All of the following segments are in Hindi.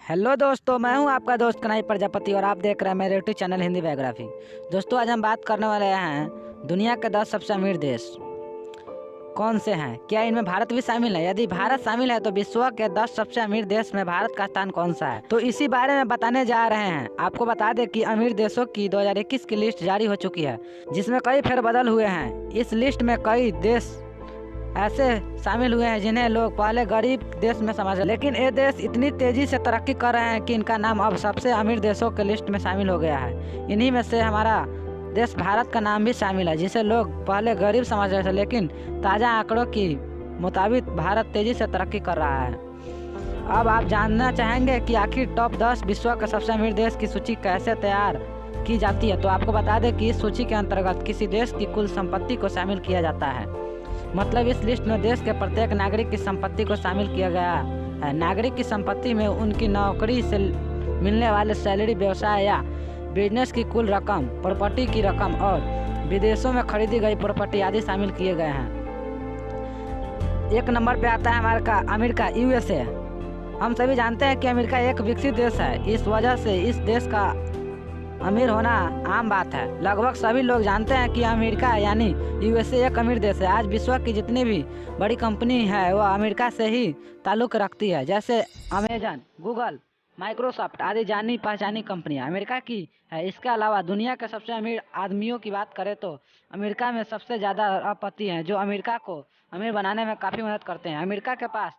हेलो दोस्तों, मैं हूं आपका दोस्त कन्हैया प्रजापति और आप देख रहे हैं मेरे यूट्यूब चैनल हिंदी बायोग्राफी। दोस्तों, आज हम बात करने वाले हैं दुनिया के 10 सबसे अमीर देश कौन से हैं। क्या इनमें भारत भी शामिल है? यदि भारत शामिल है तो विश्व के 10 सबसे अमीर देश में भारत का स्थान कौन सा है, तो इसी बारे में बताने जा रहे हैं। आपको बता दें कि अमीर देशों की 2021 की लिस्ट जारी हो चुकी है, जिसमें कई फेरबदल हुए हैं। इस लिस्ट में कई देश ऐसे शामिल हुए हैं जिन्हें लोग पहले गरीब देश में समझ, लेकिन ये देश इतनी तेजी से तरक्की कर रहे हैं कि इनका नाम अब सबसे अमीर देशों के लिस्ट में शामिल हो गया है। इन्हीं में से हमारा देश भारत का नाम भी शामिल है, जिसे लोग पहले गरीब समझ रहे थे, लेकिन ताज़ा आंकड़ों के मुताबिक भारत तेजी से तरक्की कर रहा है। अब आप जानना चाहेंगे कि आखिर टॉप 10 विश्व के सबसे अमीर देश की सूची कैसे तैयार की जाती है, तो आपको बता दें कि इस सूची के अंतर्गत किसी देश की कुल संपत्ति को शामिल किया जाता है। मतलब इस लिस्ट में देश के प्रत्येक नागरिक की संपत्ति को शामिल किया गया है। नागरिक की संपत्ति में उनकी नौकरी से मिलने वाले सैलरी, व्यवसाय या बिजनेस की कुल रकम, प्रॉपर्टी की रकम और विदेशों में खरीदी गई प्रॉपर्टी आदि शामिल किए गए हैं। एक नंबर पे आता है हमारा अमेरिका, यूएसए। हम सभी जानते हैं कि अमेरिका एक विकसित देश है। इस वजह से इस देश का अमीर होना आम बात है। लगभग सभी लोग जानते हैं कि अमेरिका यानी यूएसए एक अमीर देश है। आज विश्व की जितनी भी बड़ी कंपनी है वह अमेरिका से ही ताल्लुक़ रखती है, जैसे अमेजन, गूगल, माइक्रोसॉफ्ट आदि जानी पहचानी कंपनियां अमेरिका की है। इसके अलावा दुनिया के सबसे अमीर आदमियों की बात करें तो अमेरिका में सबसे ज़्यादा अरबपति हैं, जो अमेरिका को अमीर बनाने में काफ़ी मदद करते हैं। अमेरिका के पास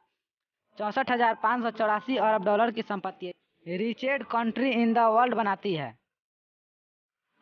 64,584 अरब डॉलर की संपत्ति रिचेड कंट्री इन द वर्ल्ड बनाती है।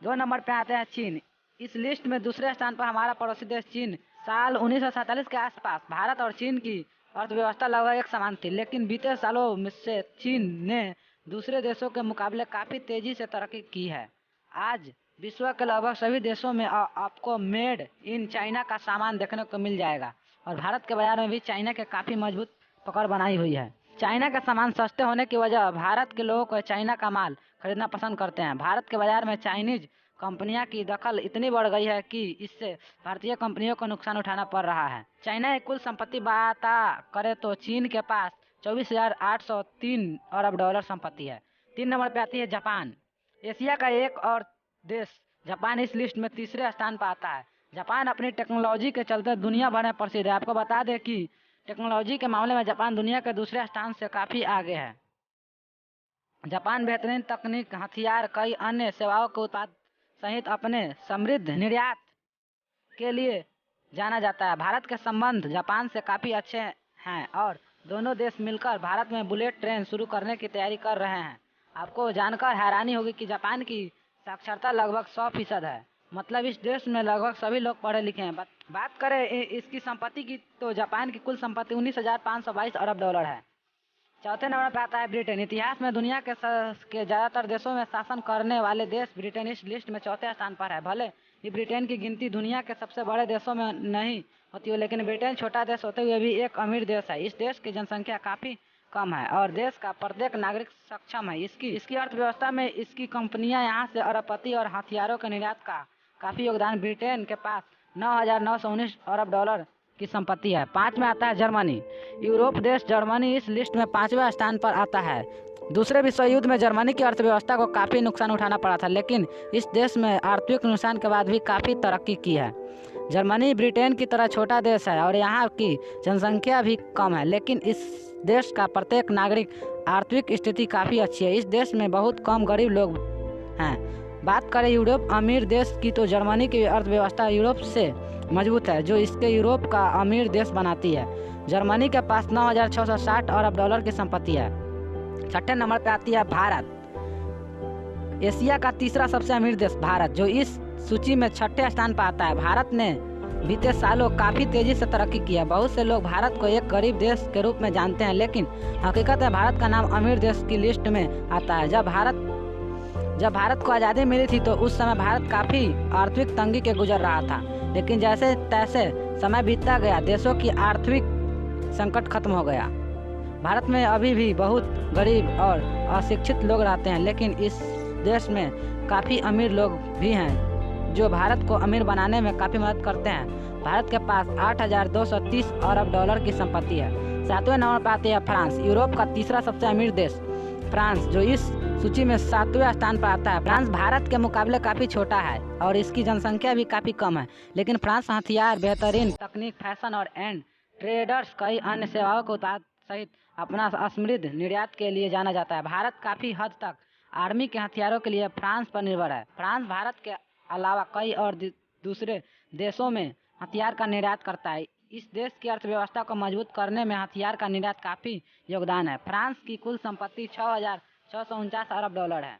2 नंबर पे आते हैं चीन। इस लिस्ट में दूसरे स्थान पर हमारा पड़ोसी देश चीन। साल 1947 के आसपास भारत और चीन की अर्थव्यवस्था लगभग एक समान थी, लेकिन बीते सालों में से चीन ने दूसरे देशों के मुकाबले काफ़ी तेजी से तरक्की की है। आज विश्व के लगभग सभी देशों में आपको मेड इन चाइना का सामान देखने को मिल जाएगा, और भारत के बाजार में भी चाइना के काफ़ी मजबूत पकड़ बनाई हुई है। चाइना का सामान सस्ते होने की वजह भारत के लोगों को चाइना का माल खरीदना पसंद करते हैं। भारत के बाजार में चाइनीज कंपनियां की दखल इतनी बढ़ गई है कि इससे भारतीय कंपनियों को नुकसान उठाना पड़ रहा है। चाइना की कुल संपत्ति बात करें तो चीन के पास 24,803 अरब डॉलर संपत्ति है। 3 नंबर पे आती है जापान। एशिया का एक और देश जापान इस लिस्ट में तीसरे स्थान पर आता है। जापान अपनी टेक्नोलॉजी के चलते दुनिया भर में प्रसिद्ध है। आपको बता दें कि टेक्नोलॉजी के मामले में जापान दुनिया के दूसरे स्थान से काफ़ी आगे है। जापान बेहतरीन तकनीक, हथियार, कई अन्य सेवाओं के उत्पाद सहित अपने समृद्ध निर्यात के लिए जाना जाता है। भारत के संबंध जापान से काफ़ी अच्छे हैं और दोनों देश मिलकर भारत में बुलेट ट्रेन शुरू करने की तैयारी कर रहे हैं। आपको जानकर हैरानी होगी कि जापान की साक्षरता लगभग 100% है। मतलब इस देश में लगभग सभी लोग पढ़े लिखे हैं। बात करें इसकी संपत्ति की तो जापान की कुल संपत्ति 19,522 अरब डॉलर है। चौथे नंबर पर आता है ब्रिटेन। इतिहास में दुनिया के ज़्यादातर देशों में शासन करने वाले देश ब्रिटेन इस लिस्ट में चौथे स्थान पर है। भले ही ब्रिटेन की गिनती दुनिया के सबसे बड़े देशों में नहीं होती है, लेकिन ब्रिटेन छोटा देश होते हुए भी एक अमीर देश है। इस देश की जनसंख्या काफ़ी कम है और देश का प्रत्येक नागरिक सक्षम है। इसकी अर्थव्यवस्था में इसकी कंपनियां यहाँ से अरबपति और हथियारों के निर्यात का काफ़ी योगदान। ब्रिटेन के पास 9,919 अरब डॉलर की संपत्ति है। 5 में आता है जर्मनी। यूरोप देश जर्मनी इस लिस्ट में 5वें स्थान पर आता है। दूसरे विश्व युद्ध में जर्मनी की अर्थव्यवस्था को काफ़ी नुकसान उठाना पड़ा था, लेकिन इस देश में आर्थिक नुकसान के बाद भी काफ़ी तरक्की की है। जर्मनी ब्रिटेन की तरह छोटा देश है और यहाँ की जनसंख्या भी कम है, लेकिन इस देश का प्रत्येक नागरिक आर्थिक स्थिति काफ़ी अच्छी है। इस देश में बहुत कम गरीब लोग हैं। बात करें यूरोप अमीर देश की तो जर्मनी की अर्थव्यवस्था यूरोप से मजबूत है, जो इसके यूरोप का अमीर देश बनाती है। जर्मनी के पास 9,660 अरब डॉलर की संपत्ति है। 6ठे नंबर पर आती है भारत। एशिया का तीसरा सबसे अमीर देश भारत, जो इस सूची में 6ठे स्थान पर आता है। भारत ने बीते सालों काफ़ी तेज़ी से तरक्की की है। बहुत से लोग भारत को एक गरीब देश के रूप में जानते हैं, लेकिन हकीकत में भारत का नाम अमीर देश की लिस्ट में आता है। जब भारत को आज़ादी मिली थी तो उस समय भारत काफ़ी आर्थिक तंगी के गुजर रहा था, लेकिन जैसे तैसे समय बीतता गया देशों की आर्थिक संकट खत्म हो गया। भारत में अभी भी बहुत गरीब और अशिक्षित लोग रहते हैं, लेकिन इस देश में काफ़ी अमीर लोग भी हैं जो भारत को अमीर बनाने में काफ़ी मदद करते हैं। भारत के पास 8,230 अरब डॉलर की संपत्ति है। 7वें नंबर पर आती है फ्रांस, यूरोप का तीसरा सबसे अमीर देश। फ्रांस, जो इस सूची में 7वें स्थान पर आता है। फ्रांस भारत के मुकाबले काफ़ी छोटा है और इसकी जनसंख्या भी काफ़ी कम है, लेकिन फ्रांस हथियार, बेहतरीन तकनीक, फैशन और एंड ट्रेडर्स कई अन्य सेवाओं के उत्पाद सहित अपना समृद्ध निर्यात के लिए जाना जाता है। भारत काफ़ी हद तक आर्मी के हथियारों के लिए फ्रांस पर निर्भर है। फ्रांस भारत के अलावा कई और दूसरे देशों में हथियार का निर्यात करता है। इस देश की अर्थव्यवस्था को मजबूत करने में हथियार का निर्यात काफ़ी योगदान है। फ्रांस की कुल संपत्ति $6,649 है।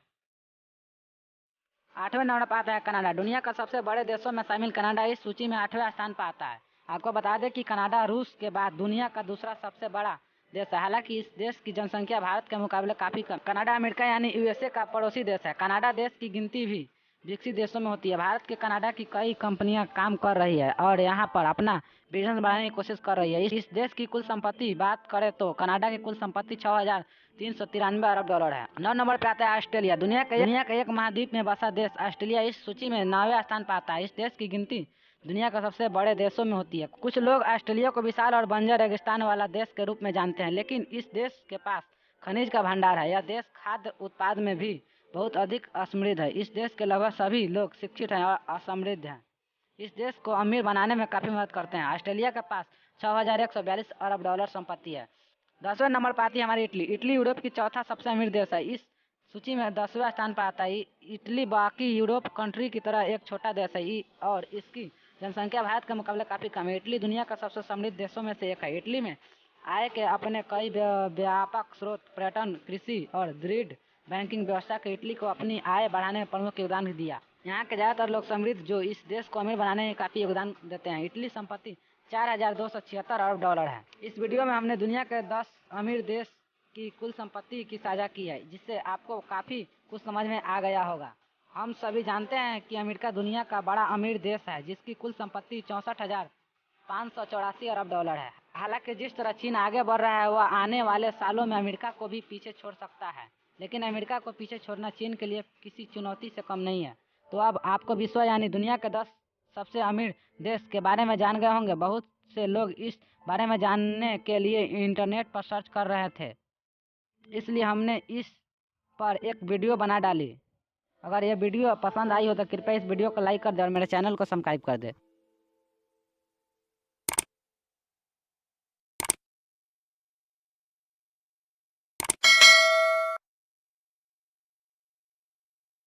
8वें नंबर पर आता है कनाडा। दुनिया का सबसे बड़े देशों में शामिल कनाडा इस सूची में 8वें स्थान पर आता है। आपको बता दें कि कनाडा रूस के बाद दुनिया का दूसरा सबसे बड़ा देश है। हालांकि इस देश की जनसंख्या भारत के मुकाबले काफ़ी कम। कनाडा अमेरिका यानी यूएसए का पड़ोसी देश है। कनाडा देश की गिनती भी विकसित देशों में होती है। भारत के कनाडा की कई कंपनियां काम कर रही है और यहाँ पर अपना बिजनेस बढ़ाने की कोशिश कर रही है। इस देश की कुल संपत्ति बात करें तो कनाडा की कुल संपत्ति $6,393 है। 9 नंबर पे आता है ऑस्ट्रेलिया। दुनिया का एक महाद्वीप में बसा देश ऑस्ट्रेलिया इस सूची में 9वें स्थान पर आता है। इस देश की गिनती दुनिया के सबसे बड़े देशों में होती है। कुछ लोग ऑस्ट्रेलिया को विशाल और बंजर रेगिस्तान वाला देश के रूप में जानते हैं, लेकिन इस देश के पास खनिज का भंडार है। यह देश खाद्य उत्पाद में भी बहुत अधिक समृद्ध है। इस देश के लगभग सभी लोग शिक्षित हैं और समृद्ध हैं। इस देश को अमीर बनाने में काफ़ी मदद करते हैं। ऑस्ट्रेलिया के पास $6,142 संपत्ति है। 10वें नंबर पर आती है हमारी इटली। इटली यूरोप की चौथा सबसे अमीर देश है। इस सूची में 10वें स्थान पर आता है। इटली बाकी यूरोप कंट्री की तरह एक छोटा देश है और इसकी जनसंख्या भारत के मुकाबले काफ़ी कम है। इटली दुनिया का सबसे समृद्ध देशों में से एक है। इटली में आय के अपने कई व्यापक स्रोत, पर्यटन, कृषि और दृढ़ बैंकिंग व्यवस्था के इटली को अपनी आय बढ़ाने में प्रमुख योगदान दिया। यहाँ के ज़्यादातर लोग समृद्ध जो इस देश को अमीर बनाने में काफ़ी योगदान देते हैं। इटली संपत्ति $4,276 है। इस वीडियो में हमने दुनिया के 10 अमीर देश की कुल संपत्ति की साझा की है, जिससे आपको काफ़ी कुछ समझ में आ गया होगा। हम सभी जानते हैं कि अमेरिका दुनिया का बड़ा अमीर देश है, जिसकी कुल संपत्ति $64,584 है। हालांकि जिस तरह चीन आगे बढ़ रहा है, वह आने वाले सालों में अमेरिका को भी पीछे छोड़ सकता है, लेकिन अमेरिका को पीछे छोड़ना चीन के लिए किसी चुनौती से कम नहीं है। तो अब आपको विश्व यानी दुनिया के 10 सबसे अमीर देश के बारे में जान गए होंगे। बहुत से लोग इस बारे में जानने के लिए इंटरनेट पर सर्च कर रहे थे, इसलिए हमने इस पर एक वीडियो बना डाली। अगर यह वीडियो पसंद आई हो तो कृपया इस वीडियो को लाइक कर दे और मेरे चैनल को सब्सक्राइब कर दे।